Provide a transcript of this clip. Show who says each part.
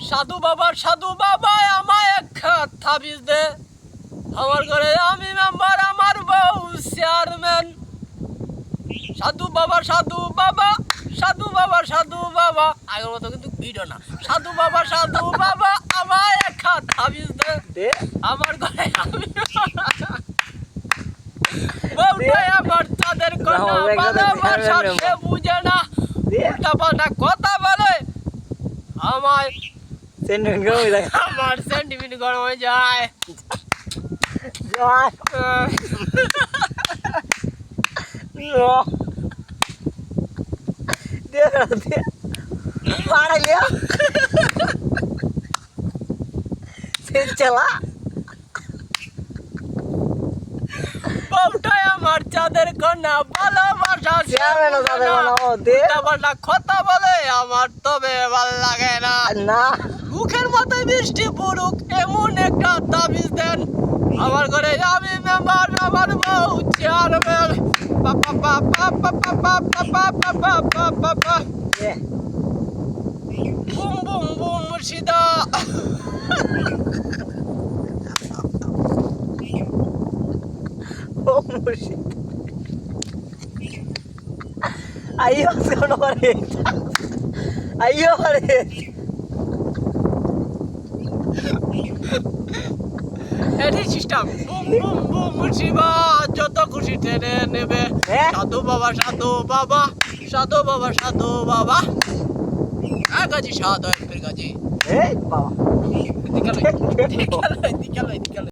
Speaker 1: সাধু বাবা আমায় এক খাত তাবিজ দে। আমার ঘরে আমি মেম্বার, আমার বউ চেয়ারম্যান। সাধু বাবা আগের মতো কিন্তু ভিডিও না। সাধু বাবা আমায় এক খাত তাবিজ দে। আমার ঘরে আমি বউটাই আমার চাঁদের কন্যা, ভালোবাসা সে বুঝে না, উল্টা পাল্টা কথা বলে। আমার সেন্টিমেন্ট গরম হয়ে যায়।
Speaker 2: चला
Speaker 1: বউটাই আমার চাঁদের কন্যা, ভালোবাসা সে
Speaker 2: চেয়ারম্যানও চাঁদের কন্যা, ও দে।
Speaker 1: উল্টা পাল্টা কথা বলে আমার তবে ভাল লাগে না।
Speaker 2: ना
Speaker 1: মুখের মতো বৃষ্টি পড়ুক এমন একটা তাবিজ দেন। আমার ঘরে আমি মেম্বার, আমার বউ চেয়ারম্যান।
Speaker 2: ये
Speaker 1: বুম বুম বুম মুর্শিদা।
Speaker 2: ओ मुर्शिद आइयो सुनो रे आइयो रे
Speaker 1: এটি সিস্টেম। বুম বুম বুম মুর্শিদা, যত খুশি টেনে নেবে।
Speaker 2: হ্যাঁ?
Speaker 1: সাধু বাবা গাজী সাধু গাজী।
Speaker 2: ए बाबा
Speaker 1: দিকালো